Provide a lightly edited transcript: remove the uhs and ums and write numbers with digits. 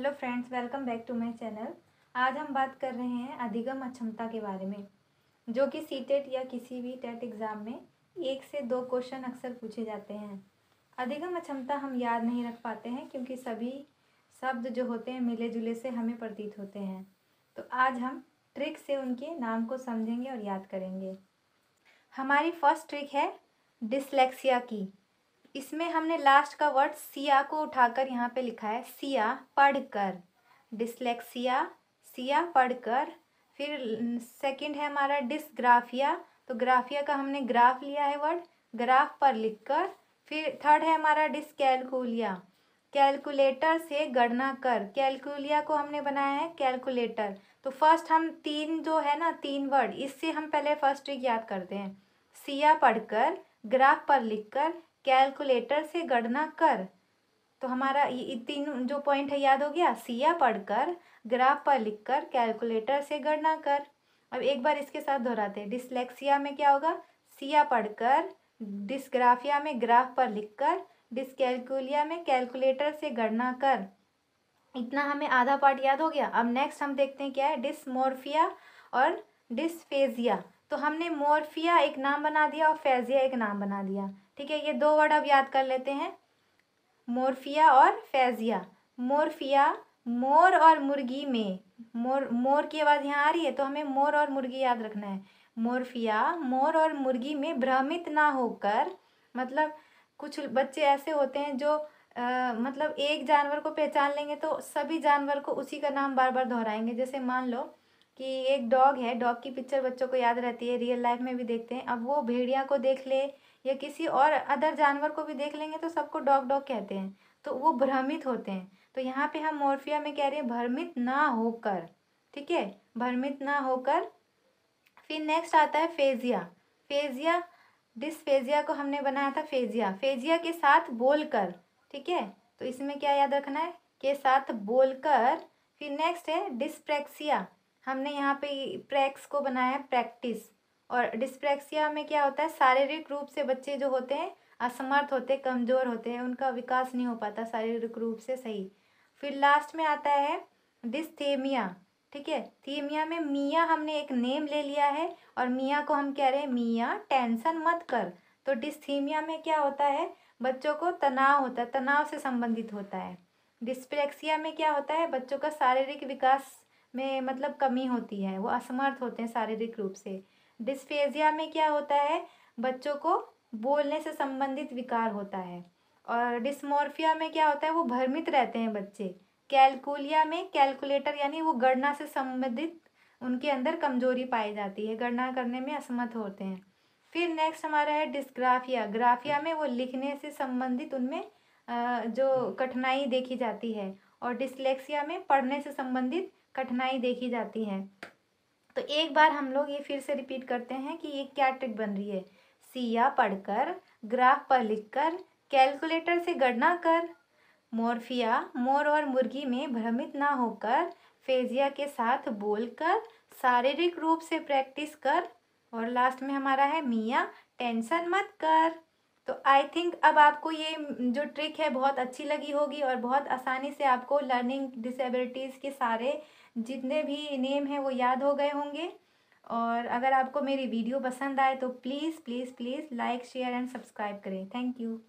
Hello friends, welcome back to my channel. आज हम बात कर रहे हैं अधिगम अक्षमता के बारे में, जो कि सीटेट या किसी भी टेट एग्ज़ाम में 1 से 2 क्वेश्चन अक्सर पूछे जाते हैं। अधिगम अक्षमता हम याद नहीं रख पाते हैं क्योंकि सभी शब्द जो होते हैं मिले जुले से हमें प्रतीत होते हैं। तो आज हम ट्रिक से उनके नाम को समझेंगे और याद करेंगे। हमारी फर्स्ट ट्रिक है डिसलेक्सिया की। इसमें हमने लास्ट का वर्ड सिया को उठाकर यहाँ पे लिखा है सिया पढ़कर, डिसलेक्सिया सिया पढ़कर। फिर सेकंड है हमारा डिसग्राफिया, तो ग्राफिया का हमने ग्राफ लिया है वर्ड, ग्राफ पर लिखकर। फिर थर्ड है हमारा डिसकैलकुलिया, कैलकुलेटर से गणना कर, कैलकुलिया को हमने बनाया है कैलकुलेटर। तो फर्स्ट हम तीन जो है ना, तीन वर्ड, इससे हम पहले फर्स्ट ट्रिक याद करते हैं। सिया पढ़कर, ग्राफ पर लिखकर, कैलकुलेटर से गणना कर। तो हमारा ये तीन जो पॉइंट है याद हो गया, सिया पढ़कर, ग्राफ पर लिखकर, कैलकुलेटर से गणना कर। अब एक बार इसके साथ दोहराते हैं। डिसलेक्सिया में क्या होगा, सिया पढ़कर, डिसग्राफिया में ग्राफ पर लिखकर, डिसकैलकुलिया में कैलकुलेटर से गणना कर। इतना हमें आधा पार्ट याद हो गया। अब नेक्स्ट हम देखते हैं क्या है, डिसमोर्फिया और डिसफेजिया। तो हमने मोर्फिया एक नाम बना दिया और फेजिया एक नाम बना दिया। ठीक है, ये दो वर्ड अब याद कर लेते हैं, मोर्फिया और फेजिया। मोर्फिया मोर और मुर्गी में, मोर की आवाज़ यहाँ आ रही है तो हमें मोर और मुर्गी याद रखना है। मोर्फिया मोर और मुर्गी में भ्रमित ना होकर, मतलब कुछ बच्चे ऐसे होते हैं जो मतलब एक जानवर को पहचान लेंगे तो सभी जानवर को उसी का नाम बार बार दोहराएंगे। जैसे मान लो कि एक डॉग है, डॉग की पिक्चर बच्चों को याद रहती है, रियल लाइफ में भी देखते हैं। अब वो भेड़िया को देख ले या किसी और अदर जानवर को भी देख लेंगे तो सबको डॉग डॉग कहते हैं, तो वो भ्रमित होते हैं। तो यहाँ पे हम मोर्फिया में कह रहे हैं भ्रमित ना होकर। ठीक है, भ्रमित ना होकर। फिर नेक्स्ट आता है फेजिया। फेजिया, डिसफेजिया को हमने बनाया था फेजिया, फेजिया के साथ बोलकर। ठीक है, तो इसमें क्या याद रखना है, के साथ बोलकर। फिर नेक्स्ट है डिस्प्रेक्सिया, हमने यहाँ पे प्रैक्स को बनाया है प्रैक्टिस। और डिस्प्रेक्सिया में क्या होता है, शारीरिक रूप से बच्चे जो होते हैं असमर्थ होते हैं, कमज़ोर होते हैं, उनका विकास नहीं हो पाता शारीरिक रूप से सही। फिर लास्ट में आता है डिस्थेमिया। ठीक है, थीमिया में मिया हमने एक नेम ले लिया है और मिया को हम कह रहे हैं मिया टेंशन मत कर। तो डिस्थीमिया में क्या होता है, बच्चों को तनाव होता है, तनाव से संबंधित होता है। डिस्प्लेक्सिया में क्या होता है, बच्चों का शारीरिक विकास में मतलब कमी होती है, वो असमर्थ होते हैं शारीरिक रूप से। डिस्फेजिया में क्या होता है, बच्चों को बोलने से संबंधित विकार होता है। और डिस्मोर्फिया में क्या होता है, वो भ्रमित रहते हैं बच्चे। कैलकुलिया में कैलकुलेटर यानी वो गणना से संबंधित उनके अंदर कमजोरी पाई जाती है, गणना करने में असमर्थ होते हैं। फिर नेक्स्ट हमारा है डिस्ग्राफिया। ग्राफिया में वो लिखने से संबंधित उनमें जो कठिनाई देखी जाती है। और डिसलेक्सिया में पढ़ने से संबंधित कठिनाई देखी जाती है। तो एक बार हम लोग ये फिर से रिपीट करते हैं कि ये क्या ट्रिक बन रही है। सिया पढ़कर, ग्राफ पर लिखकर, कैलकुलेटर से गणना कर। मोर्फिया मोर और मुर्गी में भ्रमित ना होकर, फेजिया के साथ बोलकर, शारीरिक रूप से प्रैक्टिस कर। और लास्ट में हमारा है मिया टेंशन मत कर। तो आई थिंक अब आपको ये जो ट्रिक है बहुत अच्छी लगी होगी और बहुत आसानी से आपको लर्निंग डिसेबिलिटीज़ के सारे जितने भी नेम हैं वो याद हो गए होंगे। और अगर आपको मेरी वीडियो पसंद आए तो please please please like share and subscribe करें। Thank you.